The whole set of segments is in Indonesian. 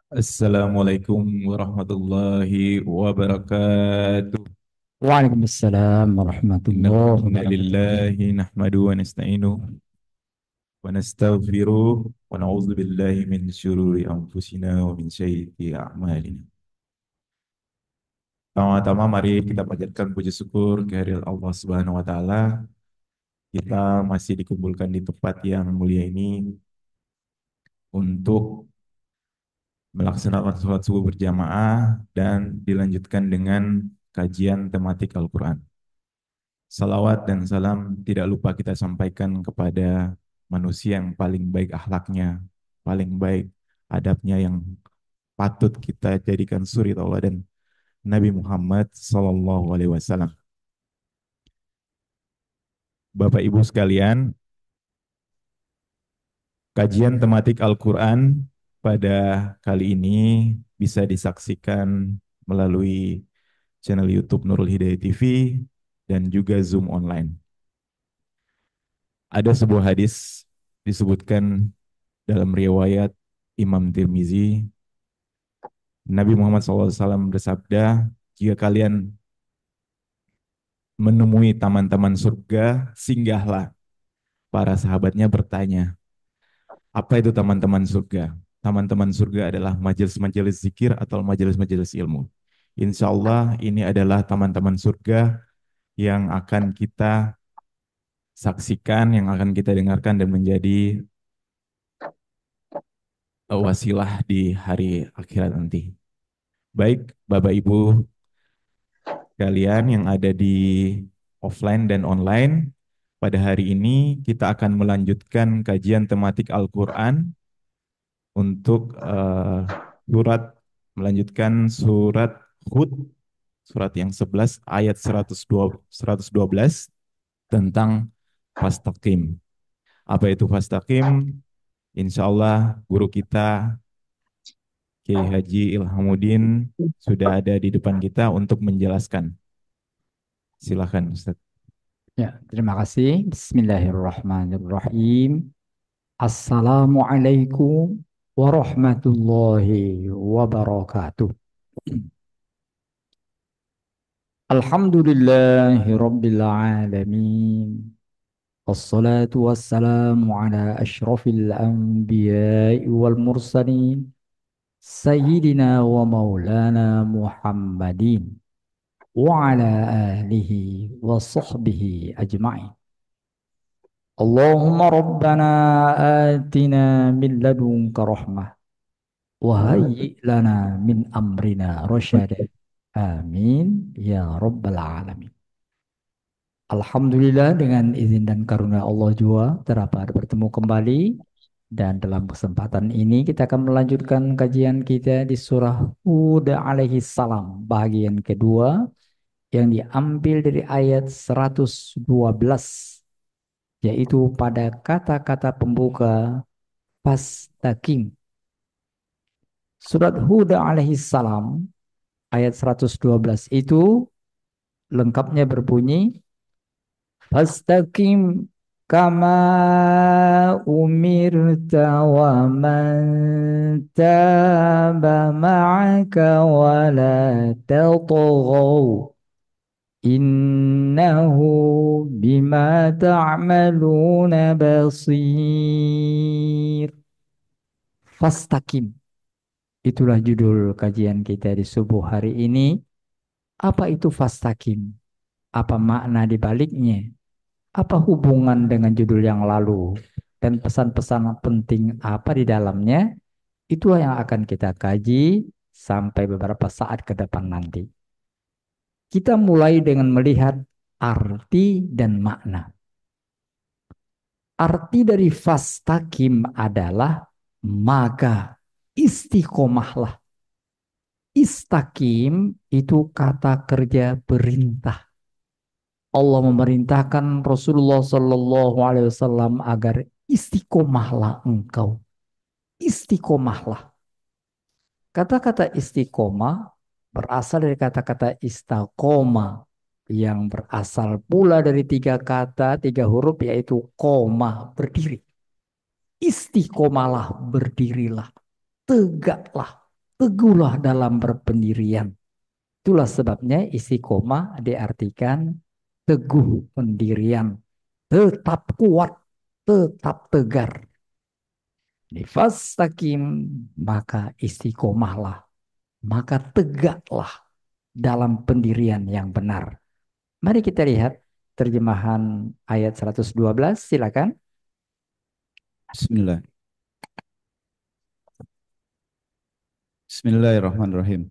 Assalamualaikum warahmatullahi wabarakatuh. Waalaikumsalam Innal warahmatullahi wabarakatuh. hamdalillahi nahmaduhu wa nasta'inuhu wa nastaghfiruh wa na'udzu billahi min syururi anfusina wa min sayyiati a'malina. Pertama-tama mari kita panjatkan puji syukur kehadirat Allah Subhanahu wa taala. Kita masih dikumpulkan di tempat yang mulia ini untuk melaksanakan sholat subuh berjamaah dan dilanjutkan dengan kajian tematik Al-Quran. Salawat dan salam tidak lupa kita sampaikan kepada manusia yang paling baik akhlaknya, paling baik adabnya, yang patut kita jadikan suri tauladan, Nabi Muhammad Sallallahu Alaihi Wasallam. Bapak Ibu sekalian, kajian tematik Al-Quran pada kali ini bisa disaksikan melalui channel YouTube Nurul Hidayah TV dan juga Zoom online. Ada sebuah hadis disebutkan dalam riwayat Imam Tirmizi, Nabi Muhammad SAW bersabda, jika kalian menemui taman-taman surga, singgahlah. Para sahabatnya bertanya, apa itu taman-taman surga? Taman-taman surga adalah majelis-majelis zikir atau majelis-majelis ilmu. Insya Allah ini adalah taman-taman surga yang akan kita saksikan, yang akan kita dengarkan dan menjadi wasilah di hari akhirat nanti. Baik, Bapak Ibu kalian yang ada di offline dan online, pada hari ini kita akan melanjutkan kajian tematik Al-Quran untuk surat, melanjutkan surat Hud, surat yang 11 ayat 112 tentang fastaqim. Apa itu fastaqim? Insya Allah guru kita Kiai Haji Ilhamuddin sudah ada di depan kita untuk menjelaskan. Silakan Ustaz. Ya, terima kasih. Bismillahirrahmanirrahim. Assalamualaikum warahmatullahi wabarakatuh. Alhamdulillahi rabbil alamin. Wassalatu wassalamu ala ashrafil anbiya'i wal mursalin. Sayyidina wa maulana Muhammadin. وعلى آله وصحبه أجمعين اللهم ربنا آتنا من لدنك رحمة وهيئ لنا من أمرنا رشدا آمين يا رب العالمين. Alhamdulillah, dengan izin dan karunia Allah juga terdapat bertemu kembali, dan dalam kesempatan ini kita akan melanjutkan kajian kita di surah Hud alaihi salam bagian kedua yang diambil dari ayat 112, yaitu pada kata-kata pembuka fastaqim. Surat Hud alaihi salam ayat 112 itu lengkapnya berbunyi fastaqim kama umirta wa man taba ma'aka wa la tatghaw innahu bima ta'maluna basir. Fastaqim, itulah judul kajian kita di subuh hari ini. Apa itu fastaqim? Apa makna di baliknya? Apa hubungan dengan judul yang lalu? Dan pesan-pesan penting apa di dalamnya? Itulah yang akan kita kaji sampai beberapa saat ke depan nanti. Kita mulai dengan melihat arti dan makna. Arti dari fastaqim adalah maka istiqomahlah. Istaqim itu kata kerja perintah. Allah memerintahkan Rasulullah Sallallahu Alaihi Wasallam agar istiqomahlah engkau. Istiqomahlah. Kata-kata istiqomah berasal dari kata-kata istaqoma yang berasal pula dari tiga kata, tiga huruf, yaitu koma, berdiri. Istiqomalah, berdirilah, tegaklah. teguhlah dalam berpendirian. Itulah sebabnya istiqomah diartikan teguh pendirian, tetap kuat, tetap tegar. Fastakim, maka istiqomahlah, maka tegaklah dalam pendirian yang benar. Mari kita lihat terjemahan ayat 112, silakan. Bismillah. Bismillahirrahmanirrahim.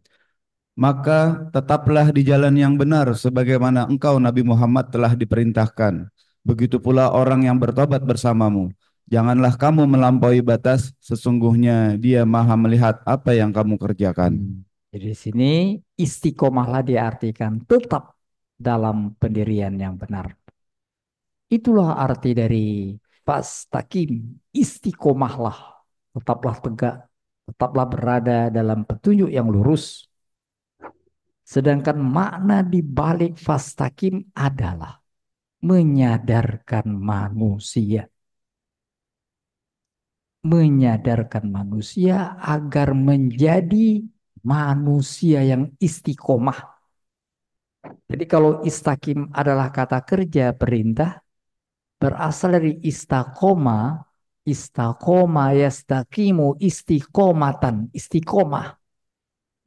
Maka tetaplah di jalan yang benar sebagaimana engkau Nabi Muhammad telah diperintahkan. Begitu pula orang yang bertobat bersamamu. Janganlah kamu melampaui batas, sesungguhnya Dia Maha melihat apa yang kamu kerjakan. Jadi di sini istiqomahlah diartikan tetap dalam pendirian yang benar. Itulah arti dari fastaqim, istiqomahlah, tetaplah tegak, tetaplah berada dalam petunjuk yang lurus. Sedangkan makna di balik fastaqim adalah menyadarkan manusia. Menyadarkan manusia agar menjadi manusia yang istiqomah. Jadi kalau istakim adalah kata kerja perintah, berasal dari istakoma, istakoma yastakimu istiqomatan, istiqomah.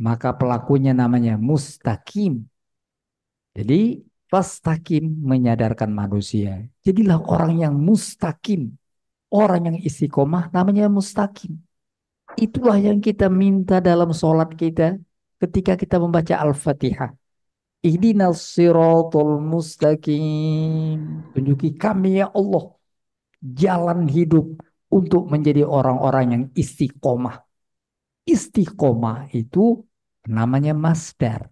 Maka pelakunya namanya mustakim. Jadi fastakim menyadarkan manusia. Jadilah orang yang mustakim. Orang yang istiqomah namanya mustakim. Itulah yang kita minta dalam sholat kita ketika kita membaca Al-Fatihah. Ihdinas siratal mustaqim. Tunjuki kami ya Allah jalan hidup untuk menjadi orang-orang yang istiqomah. Istiqomah itu namanya masdar.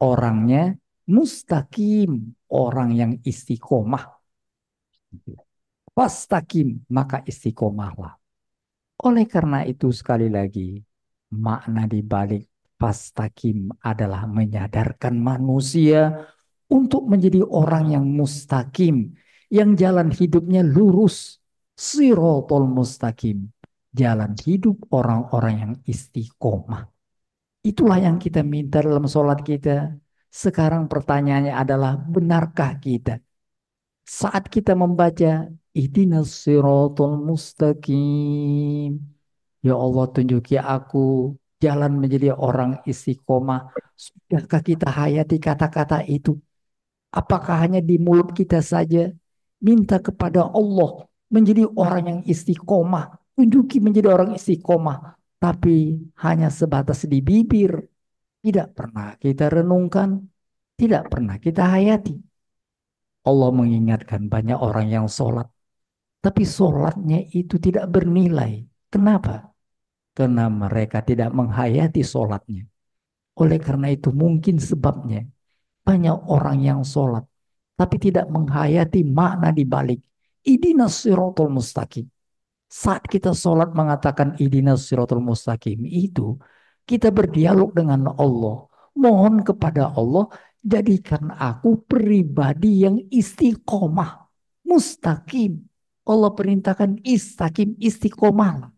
Orangnya mustaqim, orang yang istiqomah. Fastaqim, maka istiqomahlah. Oleh karena itu sekali lagi, makna di balik fastaqim adalah menyadarkan manusia untuk menjadi orang yang mustaqim, yang jalan hidupnya lurus, sirotol mustaqim, jalan hidup orang-orang yang istiqomah. Itulah yang kita minta dalam sholat kita. Sekarang pertanyaannya adalah, benarkah kita saat kita membaca ihdinas sirotol mustaqim, ya Allah tunjuki aku jalan menjadi orang istiqomah. Sudahkah kita hayati kata-kata itu? Apakah hanya di mulut kita saja? Minta kepada Allah menjadi orang yang istiqomah. Tunjuki menjadi orang istiqomah. Tapi hanya sebatas di bibir. Tidak pernah kita renungkan. Tidak pernah kita hayati. Allah mengingatkan banyak orang yang sholat. Tapi sholatnya itu tidak bernilai. Kenapa? Karena mereka tidak menghayati sholatnya. Oleh karena itu mungkin sebabnya banyak orang yang sholat tapi tidak menghayati makna di balik ihdinas siratal mustaqim. Saat kita sholat mengatakan ihdinas siratal mustaqim itu kita berdialog dengan Allah. Mohon kepada Allah jadikan aku pribadi yang istiqomah, mustaqim. Allah perintahkan istaqim, istiqomah.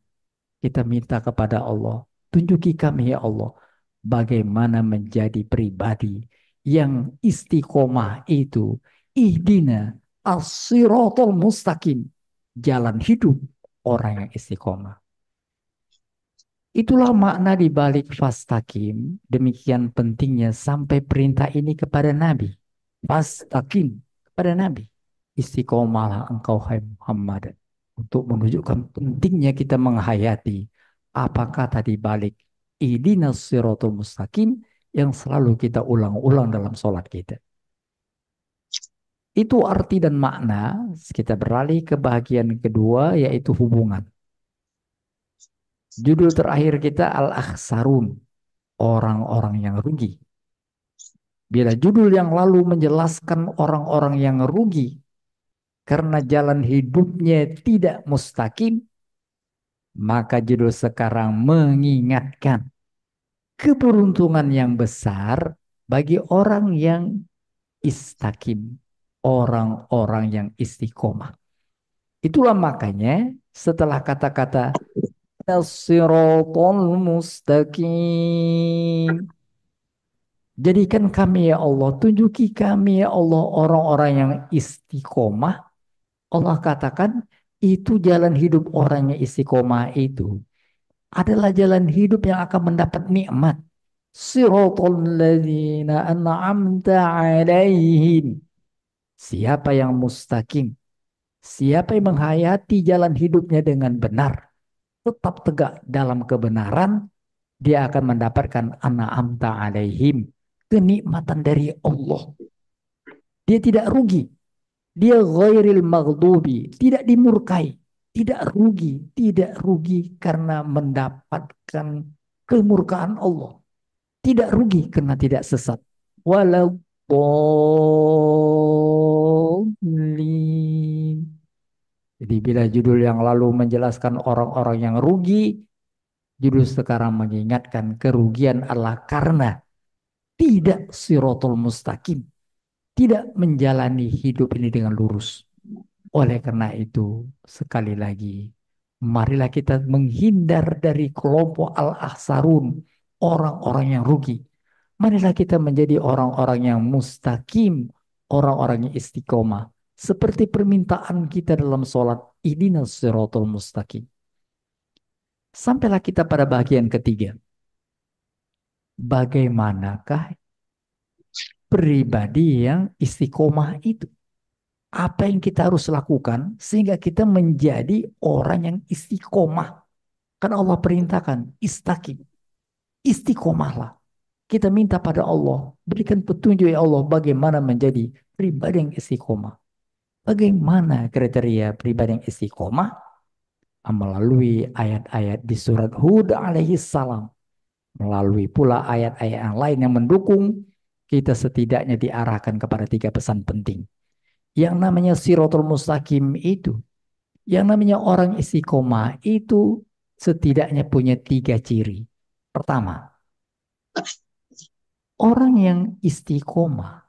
Kita minta kepada Allah, tunjuki kami ya Allah bagaimana menjadi pribadi yang istiqomah itu. Ihdina as-siratal mustaqim. Jalan hidup orang yang istiqomah. Itulah makna di balik fastaqim. Demikian pentingnya sampai perintah ini kepada Nabi. Fastaqim kepada Nabi. Istiqomahlah engkau hai Muhammad. Untuk menunjukkan pentingnya kita menghayati apa kata di balik ihdinas siratal mustaqim yang selalu kita ulang-ulang dalam sholat kita. Itu arti dan makna. Kita beralih ke bagian kedua yaitu hubungan. Judul terakhir kita Al-Akhsarun, orang-orang yang rugi. Bila judul yang lalu menjelaskan orang-orang yang rugi karena jalan hidupnya tidak mustaqim, maka judul sekarang mengingatkan keberuntungan yang besar bagi orang yang istaqim, orang-orang yang istiqomah. Itulah makanya setelah kata-kata Siratal mustaqim. Jadikan kami ya Allah, tunjuki kami ya Allah orang-orang yang istiqomah. Allah katakan itu jalan hidup orang yang istiqomah itu adalah jalan hidup yang akan mendapat nikmat. Siratal ladzina an'amta alaihim. Siapa yang mustaqim, siapa yang menghayati jalan hidupnya dengan benar, tetap tegak dalam kebenaran, dia akan mendapatkan an'amta alaihim, kenikmatan dari Allah. Dia tidak rugi. Dia ghairil maghdubi, tidak dimurkai, tidak rugi karena mendapatkan kemurkaan Allah. Tidak rugi karena tidak sesat. Walau dhalin. Jadi bila judul yang lalu menjelaskan orang-orang yang rugi, judul sekarang mengingatkan kerugian adalah karena tidak siratul mustaqim, tidak menjalani hidup ini dengan lurus. Oleh karena itu, sekali lagi, marilah kita menghindar dari kelompok al-akhsarun, orang-orang yang rugi. Marilah kita menjadi orang-orang yang mustaqim, orang-orang yang istiqomah. Seperti permintaan kita dalam sholat, ihdinas siratal mustaqim. Sampailah kita pada bagian ketiga. Bagaimanakah pribadi yang istiqomah itu? Apa yang kita harus lakukan sehingga kita menjadi orang yang istiqomah. Kan Allah perintahkan istaqim, istiqomahlah. Kita minta pada Allah, berikan petunjuk ya Allah bagaimana menjadi pribadi yang istiqomah. Bagaimana kriteria pribadi yang istiqomah? Melalui ayat-ayat di surat Hud alaihi salam. Melalui pula ayat-ayat yang lain yang mendukung, kita setidaknya diarahkan kepada 3 pesan penting. Yang namanya siratul mustaqim itu, yang namanya orang istiqomah itu setidaknya punya 3 ciri. Pertama, orang yang istiqomah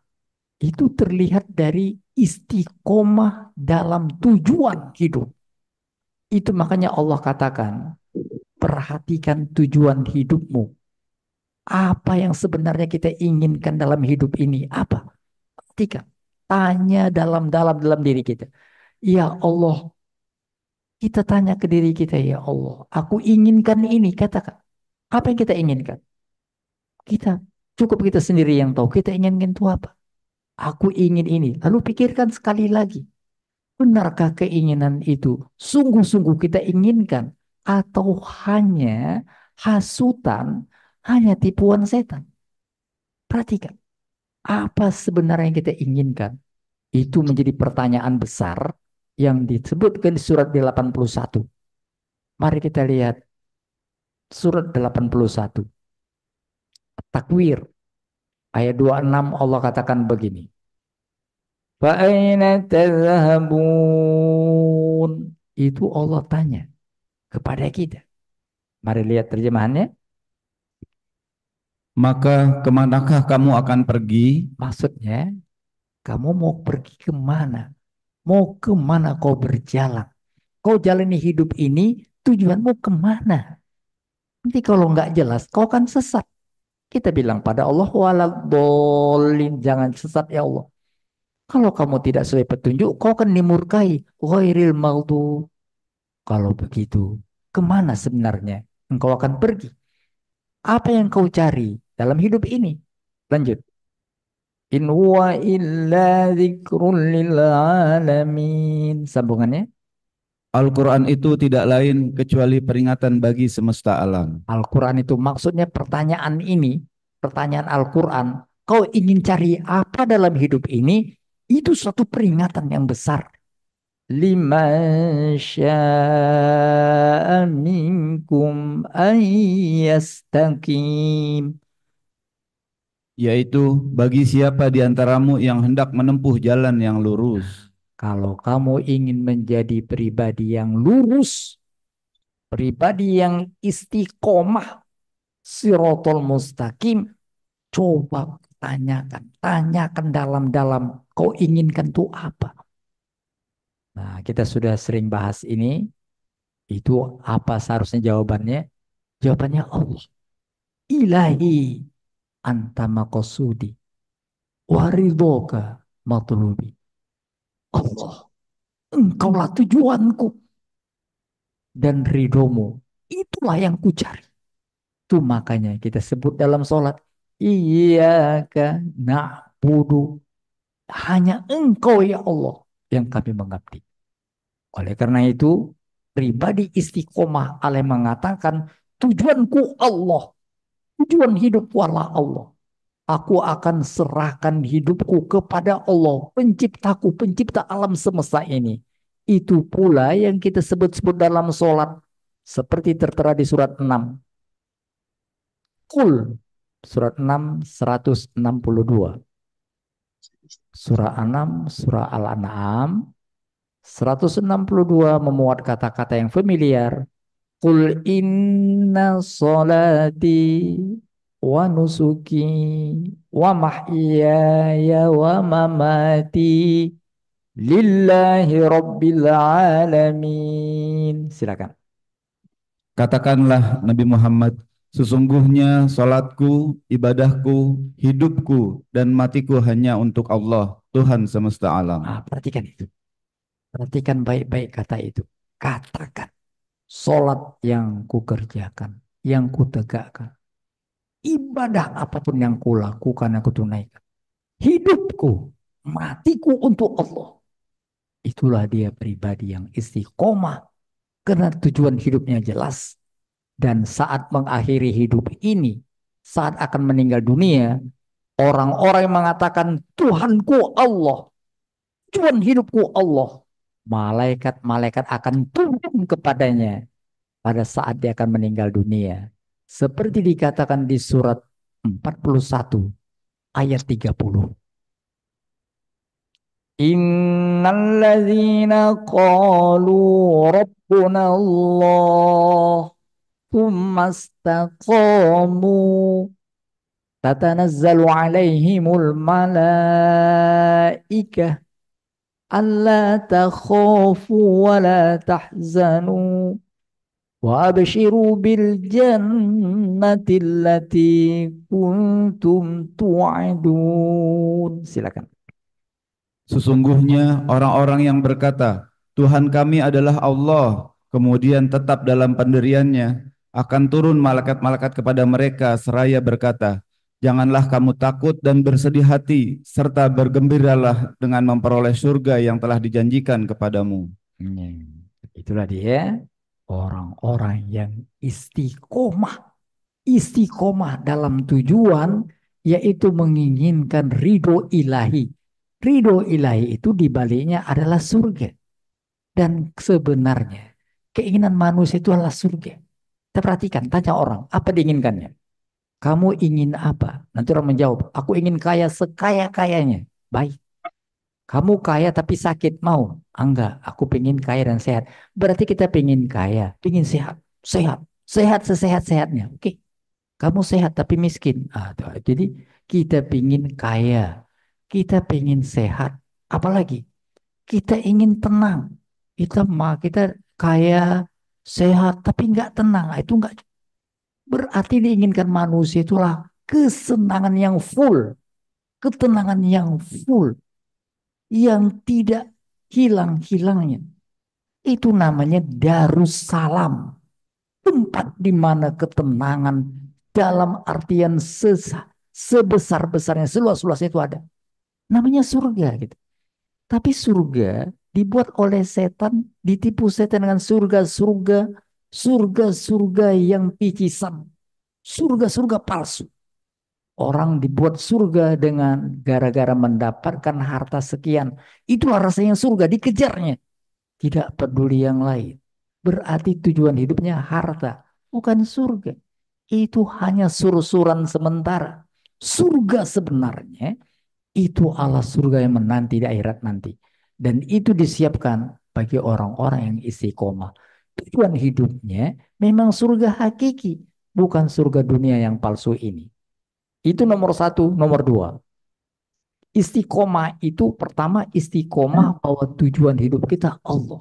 itu terlihat dari istiqomah dalam tujuan hidup. Itu makanya Allah katakan, perhatikan tujuan hidupmu. Apa yang sebenarnya kita inginkan dalam hidup ini? Apa? Perhatikan. Tanya dalam diri kita. Ya Allah, kita tanya ke diri kita, ya Allah, aku inginkan ini, katakan. Apa yang kita inginkan? Kita, cukup kita sendiri yang tahu, kita inginkan itu apa? Aku ingin ini. Lalu pikirkan sekali lagi. Benarkah keinginan itu sungguh-sungguh kita inginkan? Atau hanya hasutan, hanya tipuan setan? Perhatikan. Apa sebenarnya yang kita inginkan? Itu menjadi pertanyaan besar yang disebutkan di surat 81. Mari kita lihat surat 81. Takwir. Ayat 26 Allah katakan begini. Fa'aina tadhhabun. Itu Allah tanya kepada kita. Mari lihat terjemahannya. Maka kemanakah kamu akan pergi? Maksudnya, kamu mau pergi kemana? Mau kemana kau berjalan? Kau jalani hidup ini, tujuanmu kemana? Nanti kalau nggak jelas, kau akan sesat. Kita bilang pada Allah, waladhdallin, jangan sesat ya Allah. Kalau kamu tidak sesuai petunjuk, kau akan dimurkai. Ghairil maghdub. Kalau begitu, kemana sebenarnya engkau akan pergi? Apa yang kau cari dalam hidup ini? Lanjut. In huwa illa dzikrun lil alamin. Sambungannya. Al-Quran itu tidak lain kecuali peringatan bagi semesta alam. Al-Quran itu maksudnya pertanyaan ini, pertanyaan Al-Quran. Kau ingin cari apa dalam hidup ini? Itu suatu peringatan yang besar. Liman syaa minkum ayyastaqim. Yaitu bagi siapa di antaramu yang hendak menempuh jalan yang lurus. Kalau kamu ingin menjadi pribadi yang lurus, pribadi yang istiqomah, siratal mustaqim, coba tanyakan dalam-dalam, kau inginkan itu apa? Nah, kita sudah sering bahas ini. Itu apa seharusnya jawabannya? Jawabannya Allah. Ilahi anta maqsudi waridhoka matlubi. Allah, engkaulah tujuanku dan ridhomu. Itulah yang kucari. Itu makanya kita sebut dalam sholat. Iyyaka na'budu. Hanya engkau ya Allah yang kami mengabdi. Oleh karena itu, pribadi istiqomah Ale mengatakan, tujuanku Allah. Tujuan hidupku adalah Allah. Aku akan serahkan hidupku kepada Allah, penciptaku, pencipta alam semesta ini. Itu pula yang kita sebut-sebut dalam sholat. Seperti tertera di surat 6. Qul. Surat 6, 162. Surah 6, surah Al-An'am, 162 memuat kata-kata yang familiar. Qul inna salati wa nusuki wa mahyaya wa mamati lillahi rabbil alamin. Silakan. Katakanlah Nabi Muhammad, sesungguhnya salatku, ibadahku, hidupku, dan matiku hanya untuk Allah, Tuhan semesta alam. Perhatikan itu. Perhatikan baik-baik kata itu. Katakan, solat yang kukerjakan, yang kutegakkan, ibadah apapun yang kulakukan, yang kutunaikan, hidupku, matiku untuk Allah. Itulah dia pribadi yang istiqomah karena tujuan hidupnya jelas. Dan saat mengakhiri hidup ini, saat akan meninggal dunia, orang-orang yang mengatakan Tuhanku Allah, tujuan hidupku Allah, malaikat-malaikat akan turun kepadanya pada saat dia akan meninggal dunia. Seperti dikatakan di surat 41 ayat 30. Innalladzina qalu rabbuna Allah thumma istaqamu tatanazzalu alaihimul malaikah alla takhafu wa la tahzanu wa abshiru bil jannati allati kuntum tu'adun. Silakan. Sesungguhnya orang-orang yang berkata, Tuhan kami adalah Allah, kemudian tetap dalam pendiriannya, akan turun malaikat-malaikat kepada mereka seraya berkata, janganlah kamu takut dan bersedih hati, serta bergembiralah dengan memperoleh surga yang telah dijanjikan kepadamu. Itulah dia orang-orang yang istiqomah. Istiqomah dalam tujuan yaitu menginginkan ridho ilahi. Ridho ilahi itu dibaliknya adalah surga. Dan sebenarnya keinginan manusia itu adalah surga. Kita perhatikan, tanya orang, apa diinginkannya? Kamu ingin apa? Nanti orang menjawab, aku ingin kaya sekaya-kayanya. Baik. Kamu kaya tapi sakit, mau? Enggak, aku pengen kaya dan sehat. Berarti kita pengen kaya, pengen sehat. Sehat, sehat sesehat-sehatnya. Oke. Kamu sehat tapi miskin. Jadi kita pengen kaya, kita pengen sehat. Apalagi kita ingin tenang. Kita kaya, sehat tapi nggak tenang. Itu nggak berarti diinginkan manusia itulah kesenangan yang full, ketenangan yang full, yang tidak hilang-hilangnya. Itu namanya Darussalam, tempat di mana ketenangan dalam artian sebesar-besarnya, seluas-luasnya itu ada. Namanya surga gitu. Tapi surga dibuat oleh setan, ditipu setan dengan surga-surga, surga-surga yang picisan, surga-surga palsu. Orang dibuat surga dengan gara-gara mendapatkan harta sekian. Itulah rasanya surga, dikejarnya. Tidak peduli yang lain. Berarti tujuan hidupnya harta, bukan surga. Itu hanya sur-suran sementara. Surga sebenarnya itu adalah surga yang menanti di akhirat nanti. Dan itu disiapkan bagi orang-orang yang istiqomah. Tujuan hidupnya memang surga hakiki, bukan surga dunia yang palsu ini. Itu nomor satu. Nomor dua, istiqomah itu pertama istiqomah bahwa tujuan hidup kita Allah.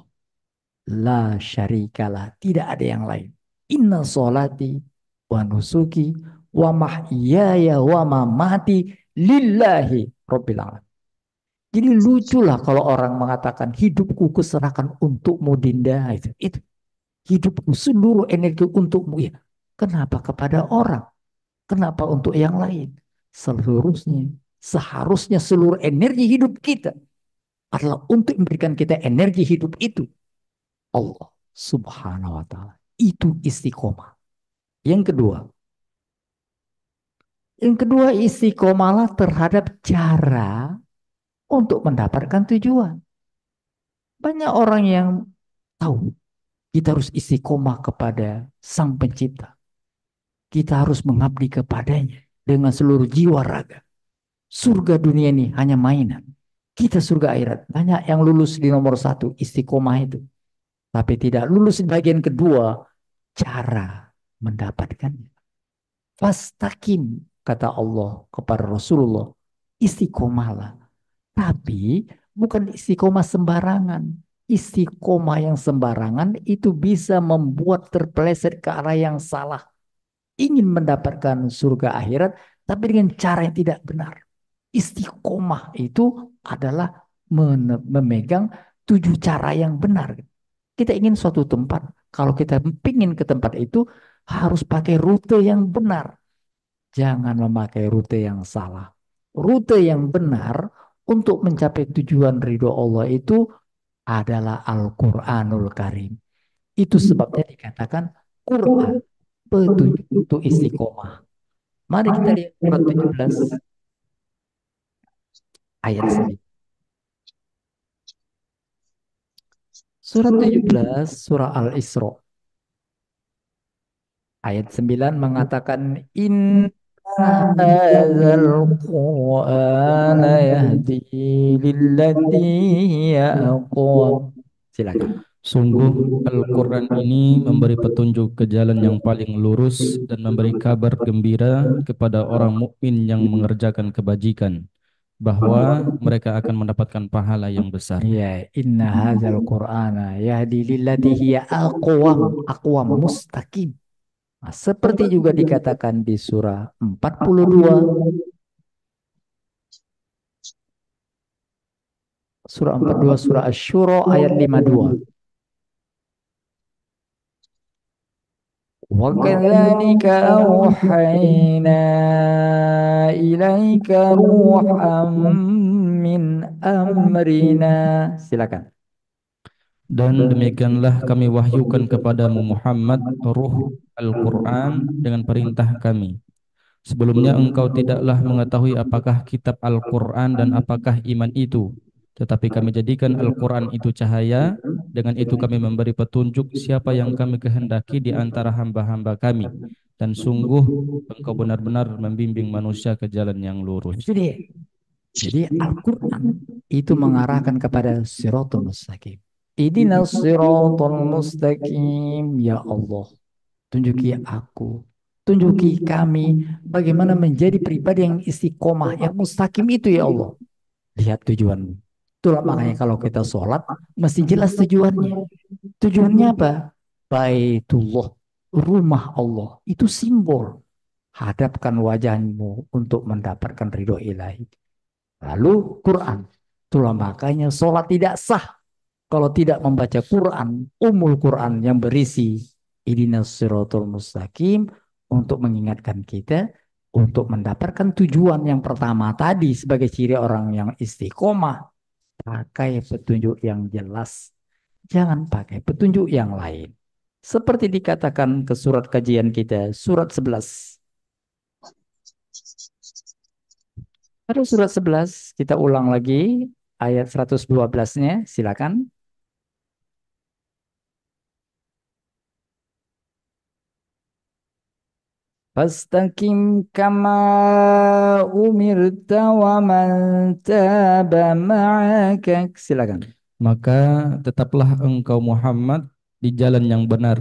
la syarikalah, tidak ada yang lain. Inna sholati wa nusuki wa mahyaya wa mamati lillahi rabbil alamin. Jadi luculah kalau orang mengatakan hidupku kuserahkan untukmu Dinda, itu hidupku seluruh energi untukmu ya. Kenapa kepada orang? Kenapa untuk yang lain? Seharusnya seluruh energi hidup kita adalah untuk memberikan kita energi hidup itu. Allah Subhanahu wa taala. Itu istiqomah. Yang kedua, istiqomahlah terhadap cara untuk mendapatkan tujuan. Banyak orang yang tahu kita harus istiqomah kepada Sang Pencipta. Kita harus mengabdi kepadanya dengan seluruh jiwa raga. Surga dunia ini hanya mainan. Kita surga akhirat. Banyak yang lulus di nomor 1, istiqomah itu. Tapi tidak lulus di bagian kedua, cara mendapatkannya. Fastaqim, kata Allah kepada Rasulullah. Istiqomahlah. Tapi bukan istiqomah sembarangan. Istiqomah yang sembarangan itu bisa membuat terpeleset ke arah yang salah. Ingin mendapatkan surga akhirat, tapi dengan cara yang tidak benar. Istiqomah itu adalah memegang 7 cara yang benar. Kita ingin suatu tempat, kalau kita ingin ke tempat itu, harus pakai rute yang benar. Jangan memakai rute yang salah. Rute yang benar untuk mencapai tujuan ridho Allah itu adalah Al-Quranul Karim. Itu sebabnya dikatakan Quran, petunjuk untuk istiqomah. Mari kita lihat surat 17 ayat 9. Surat 17, surah Al-Isra. Ayat 9 mengatakan Inna hadzal Qur'ana yahdi lillati hiya aqwam. Silakan. Sungguh Al-Quran ini memberi petunjuk ke jalan yang paling lurus dan memberi kabar gembira kepada orang mukmin yang mengerjakan kebajikan, bahwa mereka akan mendapatkan pahala yang besar. Ya, inna hadzal Qur'ana yahdi lillati hiya aqwam mustaqim. Nah, seperti juga dikatakan di surah 42, surah Asy-Syura ayat 52. وَكَذَلِكَ أَوْحَيْنَا إِلَيْكَ رُوحًا مِّنْ أَمْرِنَا. Silakan. Dan demikianlah kami wahyukan kepadamu Muhammad ruh Al-Quran dengan perintah kami. Sebelumnya engkau tidaklah mengetahui apakah kitab Al-Quran dan apakah iman itu. Tetapi kami jadikan Al-Quran itu cahaya. Dengan itu kami memberi petunjuk siapa yang kami kehendaki di antara hamba-hamba kami. Dan sungguh engkau benar-benar membimbing manusia ke jalan yang lurus. Itu dia. Jadi Al-Quran itu mengarahkan kepada siratul mustaqim. Ihdinas siratal mustaqim, ya Allah. Tunjuki aku, tunjuki kami bagaimana menjadi pribadi yang istiqomah, yang mustaqim itu ya Allah. Lihat tujuanmu. Itulah makanya kalau kita sholat, mesti jelas tujuannya. Tujuannya apa? Baitullah, rumah Allah. Itu simbol. Hadapkan wajahmu untuk mendapatkan ridho ilahi. Lalu Quran. Itulah makanya sholat tidak sah kalau tidak membaca Quran, Quran yang berisi Ihdinas siratal mustaqim, untuk mengingatkan kita untuk mendapatkan tujuan yang pertama tadi sebagai ciri orang yang istiqomah. Pakai petunjuk yang jelas. Jangan pakai petunjuk yang lain. Seperti dikatakan ke surat kajian kita, surat 11. Pada surat 11, kita ulang lagi ayat 112-nya, silakan. Fastaqim kama umirta wa man taba ma'aka. Silakan. Maka tetaplah engkau Muhammad di jalan yang benar,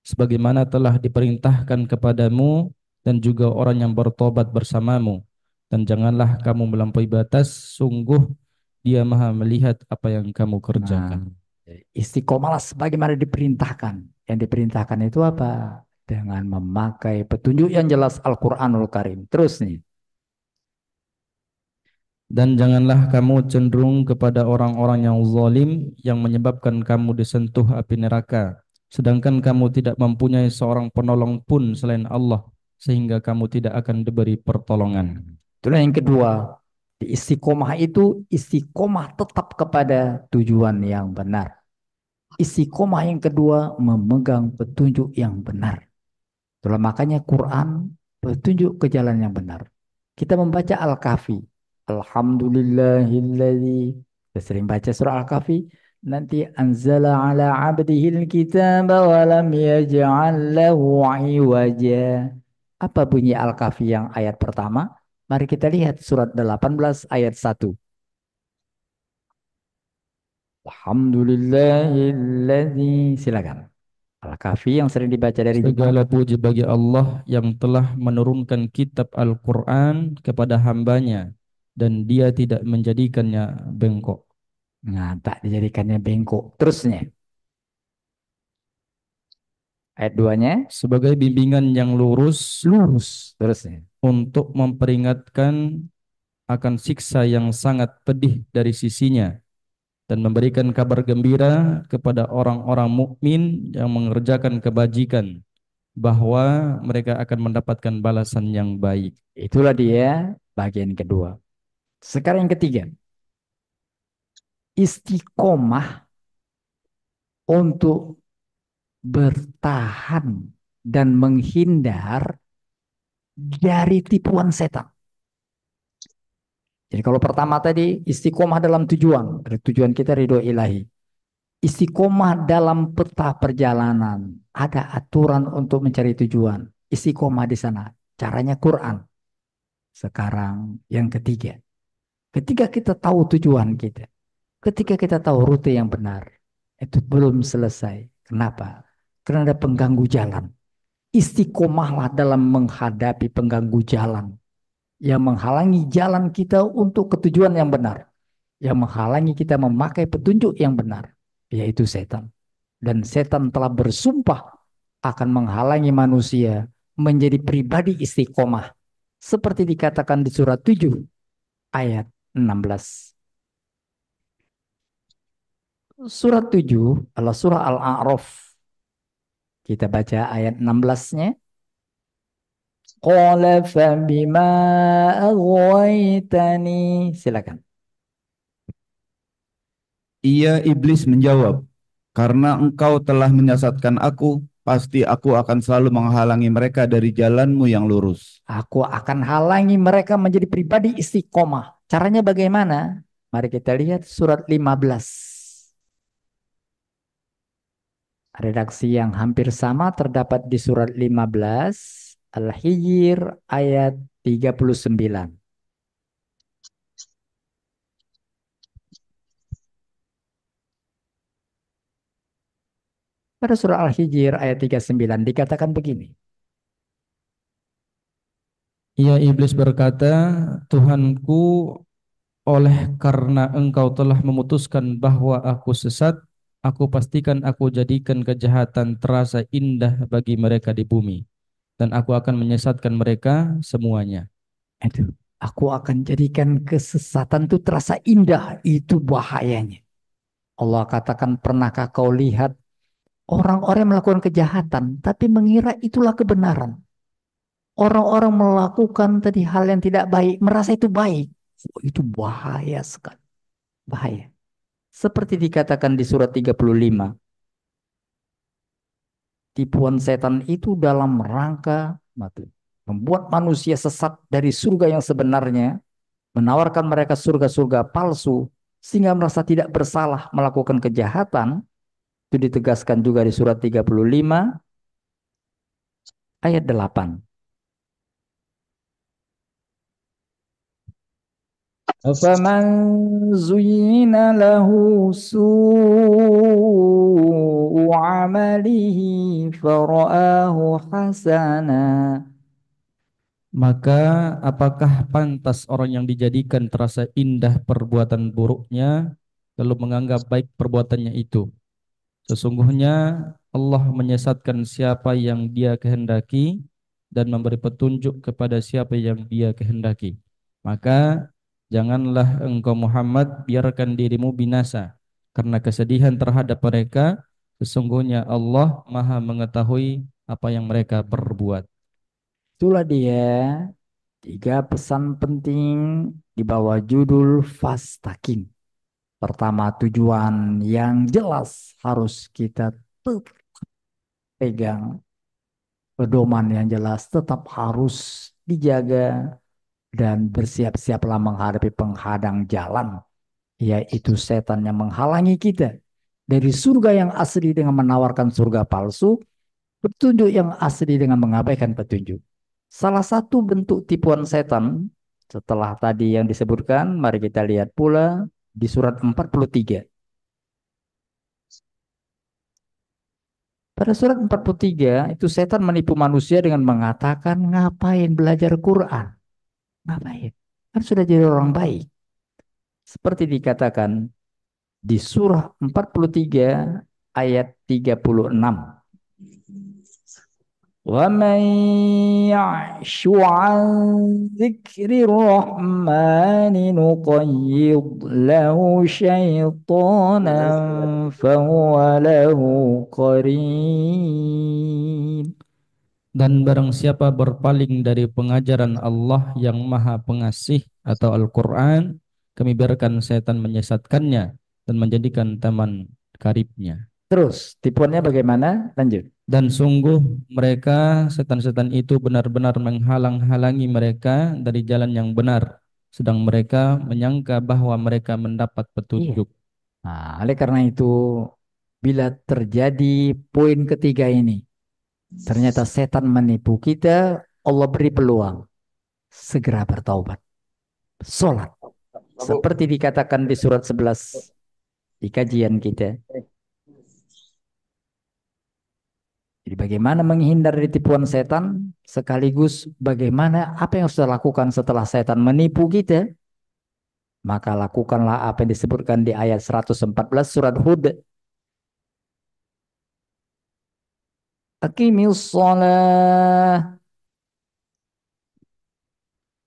sebagaimana telah diperintahkan kepadamu dan juga orang yang bertobat bersamamu. Dan janganlah kamu melampaui batas, sungguh Dia Maha melihat apa yang kamu kerjakan. Istiqomalah sebagaimana diperintahkan. Yang diperintahkan itu apa? Dengan memakai petunjuk yang jelas Al-Quranul Karim. Terus nih. Dan janganlah kamu cenderung kepada orang-orang yang zalim yang menyebabkan kamu disentuh api neraka, sedangkan kamu tidak mempunyai seorang penolong pun selain Allah, sehingga kamu tidak akan diberi pertolongan. Itulah yang kedua. Di istiqomah itu istiqomah tetap kepada tujuan yang benar. Istiqomah yang kedua memegang petunjuk yang benar. Itulah makanya Quran petunjuk ke jalan yang benar. Kita membaca Al-Kahfi. Alhamdulillahilladzi. Kita sering baca surah Al-Kahfi. Nanti anzala ala abdihil kitaba wa lam yaj'al lahu iwaja. Apa bunyi Al-Kahfi yang ayat pertama? Mari kita lihat surat 18 ayat 1. Alhamdulillahilladzi. Silakan. Al-Kahfi yang sering dibaca dari Segala puji bagi Allah yang telah menurunkan kitab Al-Quran kepada hambanya, dan dia tidak menjadikannya bengkok. Nah, tak dijadikannya bengkok. Terusnya. Ayat 2-nya. Sebagai bimbingan yang lurus Lurus. Terusnya. untuk memperingatkan akan siksa yang sangat pedih dari sisinya, dan memberikan kabar gembira kepada orang-orang mukmin yang mengerjakan kebajikan, bahwa mereka akan mendapatkan balasan yang baik. Itulah dia bagian kedua. Sekarang yang ketiga. Istiqomah untuk bertahan dan menghindar dari tipuan setan. Jadi kalau pertama tadi istiqomah dalam tujuan. Dari tujuan kita ridho ilahi. Istiqomah dalam peta perjalanan. Ada aturan untuk mencari tujuan. Istiqomah di sana. Caranya Quran. Sekarang yang ketiga. Ketika kita tahu tujuan kita. Ketika kita tahu rute yang benar. Itu belum selesai. Kenapa? Karena ada pengganggu jalan. Istiqomahlah dalam menghadapi pengganggu jalan. Yang menghalangi jalan kita untuk ketujuan yang benar. Yang menghalangi kita memakai petunjuk yang benar. Yaitu setan. Dan setan telah bersumpah akan menghalangi manusia menjadi pribadi istiqomah. Seperti dikatakan di surat 7 ayat 16. Surat 7 adalah surah Al-A'raf. Kita baca ayat 16-nya. Qala fabima aghwaytani. Silakan. Ia iblis menjawab, karena engkau telah menyesatkan aku, pasti aku akan selalu menghalangi mereka dari jalanmu yang lurus. Aku akan halangi mereka menjadi pribadi istiqomah. Caranya bagaimana? Mari kita lihat surat 15. Redaksi yang hampir sama terdapat di surat 15 Al-Hijr ayat 39. Pada surah Al-Hijr ayat 39 dikatakan begini. Ia iblis berkata, Tuhanku, oleh karena engkau telah memutuskan bahwa aku sesat, aku pastikan aku jadikan kejahatan terasa indah bagi mereka di bumi, dan aku akan menyesatkan mereka semuanya. Itu, aku akan jadikan kesesatan itu terasa indah. Itu bahayanya. Allah katakan, pernahkah kau lihat orang-orang melakukan kejahatan, tapi mengira itulah kebenaran. Orang-orang melakukan tadi hal yang tidak baik, merasa itu baik. Oh, itu bahaya sekali. Bahaya. Seperti dikatakan di surat 35. Tipuan setan itu dalam rangka membuat manusia sesat dari surga yang sebenarnya, menawarkan mereka surga-surga palsu, sehingga merasa tidak bersalah melakukan kejahatan. Itu ditegaskan juga di surat 35 ayat 8. Afaman zuyyina lahu su'u amalihi fara'ahu hasana. Maka apakah pantas orang yang dijadikan terasa indah perbuatan buruknya, lalu menganggap baik perbuatannya itu, Sesungguhnya Allah menyesatkan siapa yang Dia kehendaki dan memberi petunjuk kepada siapa yang Dia kehendaki. Maka janganlah engkau Muhammad biarkan dirimu binasa karena kesedihan terhadap mereka. Sesungguhnya Allah Maha mengetahui apa yang mereka perbuat. Itulah dia tiga pesan penting di bawah judul Fastaqim. Pertama, tujuan yang jelas harus kita pegang. Pedoman yang jelas tetap harus dijaga dan bersiap-siaplah menghadapi penghadang jalan, yaitu setan yang menghalangi kita dari surga yang asli dengan menawarkan surga palsu, petunjuk yang asli dengan mengabaikan petunjuk. Salah satu bentuk tipuan setan setelah tadi yang disebutkan, mari kita lihat pula di surat 43. Pada surat 43 itu setan menipu manusia dengan mengatakan ngapain belajar Quran? Ngapain? Kan sudah jadi orang baik. Seperti dikatakan di surah 43 ayat 36. وَمَنْ يَعْشُ عَنْ ذِكْرِ الرَّحْمَنِ نُقَيِّضْ لَهُ شَيْطَانًا فَهُوَ لَهُ قَرِينٌ. Dan barang siapa berpaling dari pengajaran Allah yang Maha Pengasih atau Al-Quran, kami biarkan setan menyesatkannya dan menjadikan teman karibnya. Terus tipuannya bagaimana? Lanjut. Dan sungguh mereka setan-setan itu benar-benar menghalang-halangi mereka dari jalan yang benar, sedang mereka menyangka bahwa mereka mendapat Iya. petunjuk. Nah, oleh karena itu, bila terjadi poin ketiga ini, ternyata setan menipu kita, Allah beri peluang. Segera bertaubat. Sholat. Seperti dikatakan di surat 11 di kajian kita. Jadi bagaimana menghindar dari tipuan setan, sekaligus bagaimana apa yang harus kita lakukan setelah setan menipu kita. Maka lakukanlah apa yang disebutkan di ayat 114 surat Hud. Aqimis shalah.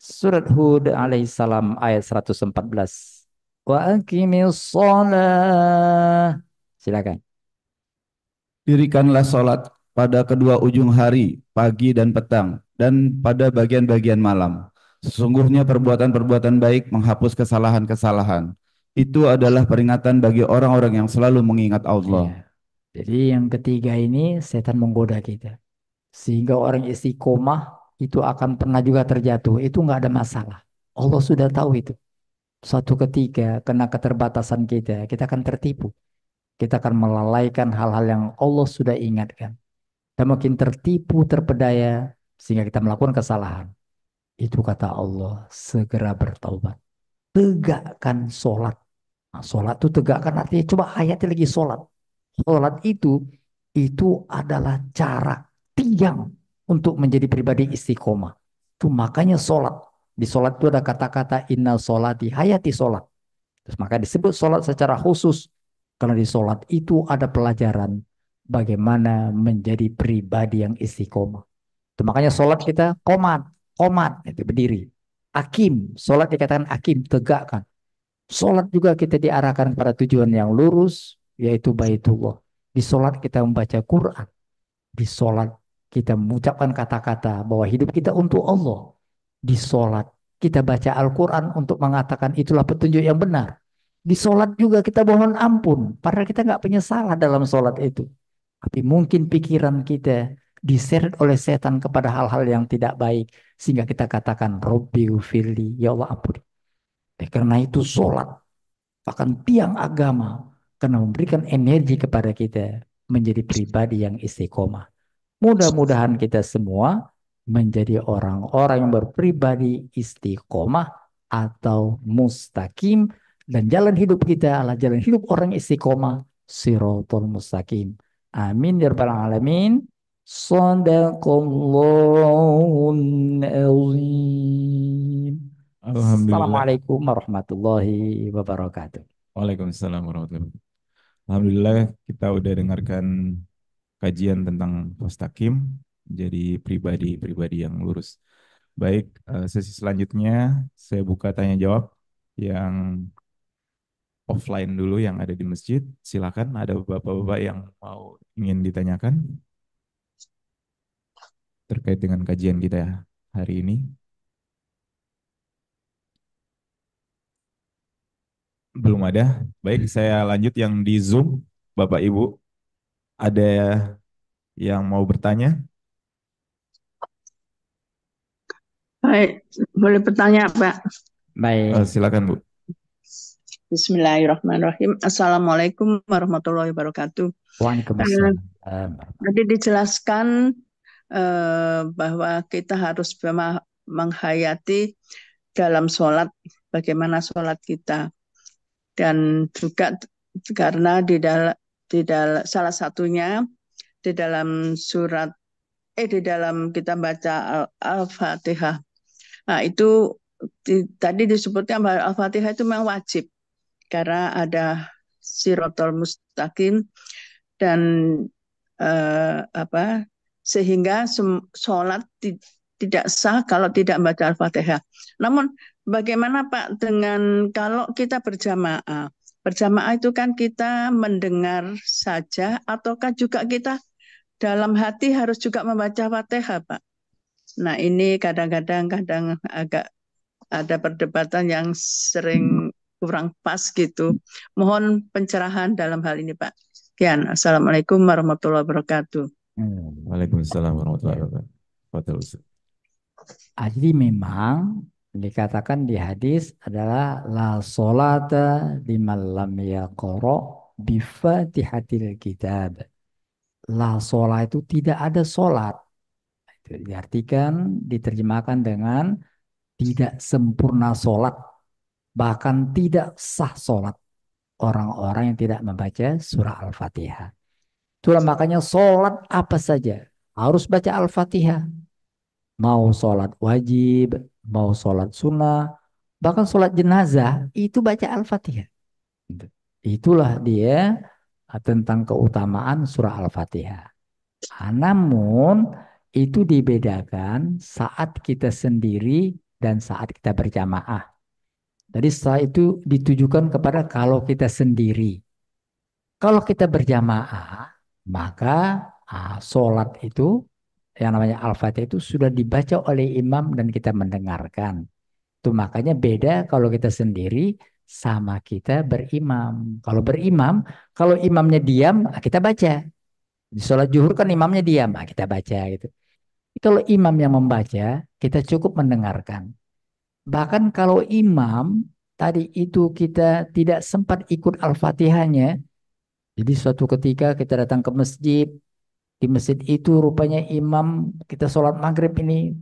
Surat Hud alaihissalam ayat 114. Wa aqimis shalah. Silakan. Dirikanlah solat pada kedua ujung hari, pagi dan petang, dan pada bagian-bagian malam. Sesungguhnya perbuatan-perbuatan baik menghapus kesalahan-kesalahan. Itu adalah peringatan bagi orang-orang yang selalu mengingat Allah. Iya. Jadi yang ketiga ini setan menggoda kita. Sehingga orang istiqomah itu akan pernah juga terjatuh. Itu nggak ada masalah. Allah sudah tahu itu. Suatu ketika kena keterbatasan kita akan tertipu. Kita akan melalaikan hal-hal yang Allah sudah ingatkan. Kita makin tertipu, terpedaya, sehingga kita melakukan kesalahan. Itu kata Allah, segera bertaubat. Tegakkan sholat. Nah, sholat itu tegakkan artinya, coba ayatnya lagi sholat. Sholat itu adalah cara tiang untuk menjadi pribadi istiqomah. Itu makanya sholat. Di sholat itu ada kata-kata inna sholati hayati sholat. Terus maka disebut sholat secara khusus. Karena di sholat itu ada pelajaran bagaimana menjadi pribadi yang istiqomah. Itu makanya sholat kita komat, komat itu berdiri. Akim, sholat dikatakan akim, tegakkan. Sholat juga kita diarahkan pada tujuan yang lurus, yaitu baitullah. Di sholat kita membaca Quran. Di sholat kita mengucapkan kata-kata bahwa hidup kita untuk Allah. Di sholat kita baca Al-Quran untuk mengatakan itulah petunjuk yang benar. Di sholat juga kita mohon ampun. Padahal kita nggak punya salah dalam sholat itu. Tapi mungkin pikiran kita diseret oleh setan kepada hal-hal yang tidak baik. Sehingga kita katakan, Robbi ufirli, ya Allah ampuni. Karena itu sholat, bahkan tiang agama. Karena memberikan energi kepada kita menjadi pribadi yang istiqomah. Mudah-mudahan kita semua menjadi orang-orang yang berpribadi istiqomah atau mustaqim. Dan jalan hidup kita adalah jalan hidup orang istiqomah. Siratul mustaqim. Amin ya rabbal alamin. Sadaqallahul azim. Alhamdulillah. Assalamualaikum warahmatullahi wabarakatuh. Waalaikumsalam warahmatullahi wabarakatuh. Alhamdulillah kita udah dengarkan kajian tentang Mustaqim jadi pribadi-pribadi yang lurus. Baik, sesi selanjutnya saya buka tanya jawab yang offline dulu yang ada di masjid. Silakan, ada bapak-bapak yang mau ingin ditanyakan terkait dengan kajian kita hari ini. Belum ada. Baik, saya lanjut yang di Zoom. Bapak Ibu, ada yang mau bertanya? Baik, boleh bertanya, Pak? Baik. Silakan Bu. Bismillahirrahmanirrahim. Assalamualaikum warahmatullahi wabarakatuh. Waalaikumsalam. Tadi dijelaskan bahwa kita harus menghayati dalam sholat, bagaimana sholat kita. Dan juga karena salah satunya di dalam di dalam kita baca Al-Fatihah. Nah, itu tadi disebutkan bahwa Al-Fatihah itu memang wajib karena ada Sirotol Mustaqim dan sehingga sholat tidak sah kalau tidak membaca Al-Fatihah. Namun bagaimana Pak dengan kalau kita berjamaah? Berjamaah itu kan kita mendengar saja ataukah juga kita dalam hati harus juga membaca Fatihah, Pak? Nah, ini kadang-kadang agak ada perdebatan yang sering kurang pas gitu. Mohon pencerahan dalam hal ini, Pak. Sekian. Assalamualaikum warahmatullahi wabarakatuh. Waalaikumsalam warahmatullahi wabarakatuh. Jadi memang dikatakan di hadis adalah la sholata liman lam yaqra bi fatihatil kitab. La sholat itu tidak ada sholat. Itu diartikan, diterjemahkan dengan tidak sempurna sholat. Bahkan tidak sah sholat orang-orang yang tidak membaca surah Al-Fatihah. Itulah makanya sholat apa saja harus baca Al-Fatihah. Mau sholat wajib, mau sholat sunnah, bahkan sholat jenazah itu baca Al-Fatihah. Itulah dia tentang keutamaan surah Al-Fatihah. Namun itu dibedakan saat kita sendiri dan saat kita berjamaah. Jadi setelah itu ditujukan kepada kalau kita sendiri. Kalau kita berjamaah, maka sholat itu yang namanya Al-Fatihah itu sudah dibaca oleh imam dan kita mendengarkan. Itu makanya beda kalau kita sendiri sama kita berimam. Kalau berimam, kalau imamnya diam, kita baca. Di sholat zuhur kan imamnya diam, kita baca gitu. Kalau imam yang membaca, kita cukup mendengarkan. Bahkan kalau imam tadi itu kita tidak sempat ikut Al-Fatihahnya, jadi suatu ketika kita datang ke masjid, di masjid itu rupanya imam kita sholat maghrib ini,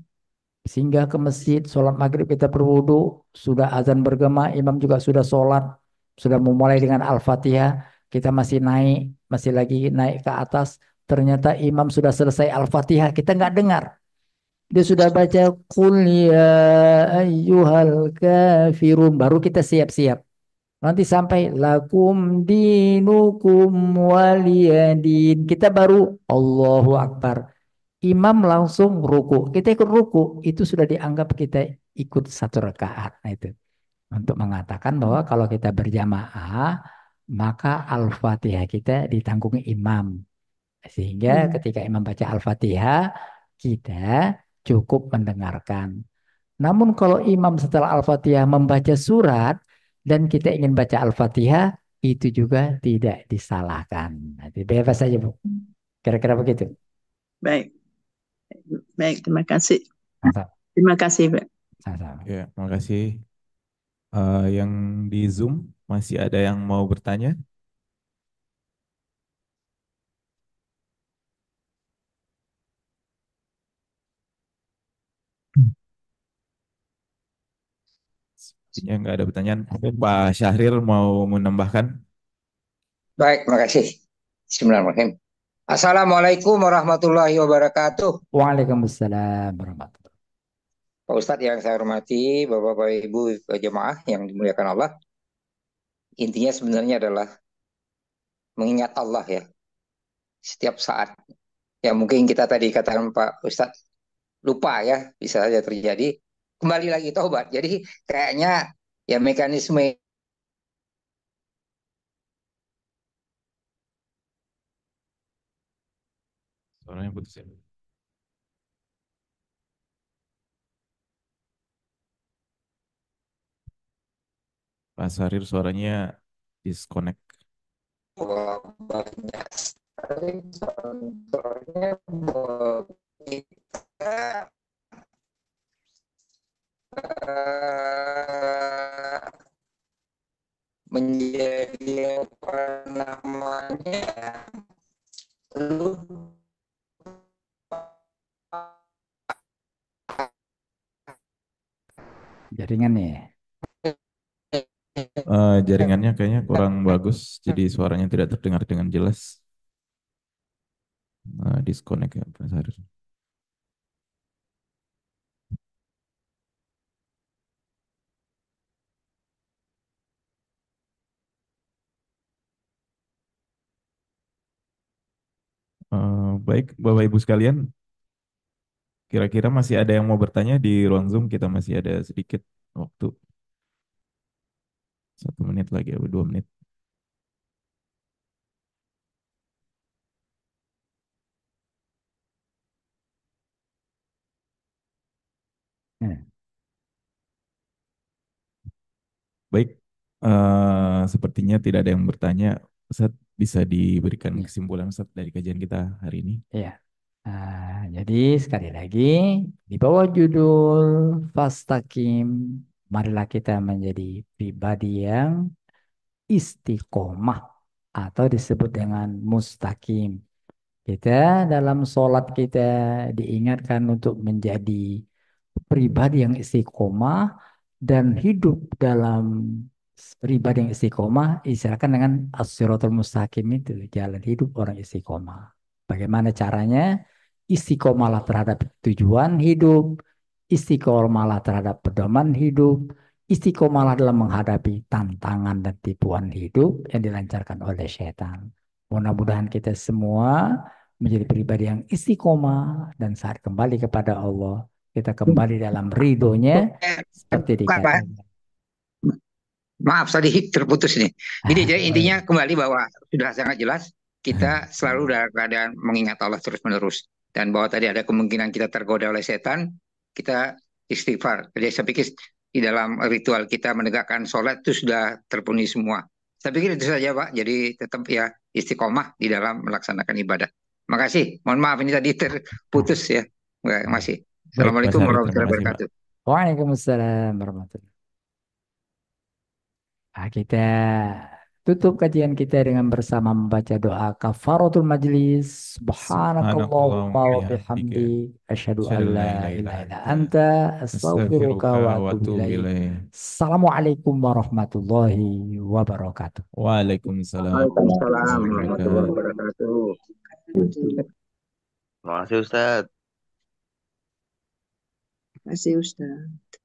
singgah ke masjid, sholat maghrib kita berwudu, sudah azan bergema, imam juga sudah sholat, sudah memulai dengan Al-Fatihah, kita masih naik, masih lagi naik ke atas, ternyata imam sudah selesai Al-Fatihah, kita nggak dengar. Dia sudah baca Qul ya ayyuhal kafirun, baru kita siap-siap. Nanti sampai lakum dinukum waliyadin. Kita baru Allahu Akbar. Imam langsung ruku. Kita ikut ruku. Itu sudah dianggap kita ikut satu rakaat. Nah itu. Untuk mengatakan bahwa kalau kita berjamaah, maka Al-Fatihah kita ditanggung imam. Sehingga ketika imam baca Al-Fatihah, kita cukup mendengarkan. Namun kalau imam setelah Al-Fatihah membaca surat dan kita ingin baca Al-Fatihah, itu juga tidak disalahkan. Nanti bebas saja, Bu. Kira-kira begitu. Baik. Baik, terima kasih. Mantap. Terima kasih, Pak. Sama-sama. Ya, terima kasih. Yang di Zoom masih ada yang mau bertanya? Sepertinya nggak ada pertanyaan. Pak Syahrir mau menambahkan? Baik, terima kasih. Bismillahirrahmanirrahim. Assalamualaikum warahmatullahi wabarakatuh. Waalaikumsalam warahmatullahi. Pak Ustadz yang saya hormati, Bapak-Bapak Ibu jemaah yang dimuliakan Allah. Intinya sebenarnya adalah mengingat Allah ya setiap saat. Ya mungkin kita tadi katakan Pak Ustadz lupa ya, bisa saja terjadi. Kembali lagi taubat. Jadi kayaknya ya mekanisme Suaranya putus ya. Pak Sarir suaranya disconnect. banyak sekali contohnya bahwa kita menjadi apa namanya lupa Jaringan nih. Jaringannya kayaknya kurang bagus, jadi suaranya tidak terdengar dengan jelas. Disconnect ya Pak Sarir. Baik, Bapak Ibu sekalian, kira-kira masih ada yang mau bertanya di ruang Zoom? Kita masih ada sedikit waktu, 1 menit lagi, 2 menit. Hmm. Baik, sepertinya tidak ada yang bertanya. Ustaz, bisa diberikan Ya. kesimpulan Ustaz dari kajian kita hari ini? Ya. Jadi sekali lagi di bawah judul Fastaqim, marilah kita menjadi pribadi yang istiqomah atau disebut dengan mustaqim. Kita dalam sholat kita diingatkan untuk menjadi pribadi yang istiqomah dan hidup dalam pribadi yang istiqomah istilahkan dengan as-siratal mustaqim, itu jalan hidup orang istiqomah. Bagaimana caranya? Istiqomahlah terhadap tujuan hidup, istiqomahlah terhadap pedoman hidup, istiqomahlah dalam menghadapi tantangan dan tipuan hidup yang dilancarkan oleh setan. Mudah-mudahan kita semua menjadi pribadi yang istiqomah dan saat kembali kepada Allah kita kembali dalam ridhonya seperti Pak, dikatakan. maaf tadi terputus nih. Jadi intinya kembali bahwa sudah sangat jelas kita selalu dalam keadaan mengingat Allah terus-menerus dan bahwa tadi ada kemungkinan kita tergoda oleh setan, kita istighfar. Jadi saya pikir di dalam ritual kita menegakkan sholat itu sudah terpenuhi semua. Saya pikir itu saja Pak. Jadi tetap ya istiqomah di dalam melaksanakan ibadah. Makasih. Mohon maaf ini tadi terputus ya. Masih. Baik, Pak Assalamualaikum Sarir, terima warahmatullahi kasih Pak. wabarakatuh. Waalaikumsalam warahmatullahi. Kita tutup kajian kita dengan bersama membaca doa kafaratul majlis. Subhanakallahumma wa bihamdi asyhadu an la ilaha illa anta astaghfiruka wa atubu ilaik. Assalamualaikum warahmatullahi wabarakatuh. Waalaikumsalam Waalaikumsalam warahmatullahi warahmatullahi wabarakatuh. wabarakatuh. Terima kasih Ustadz. Terima kasih Ustaz.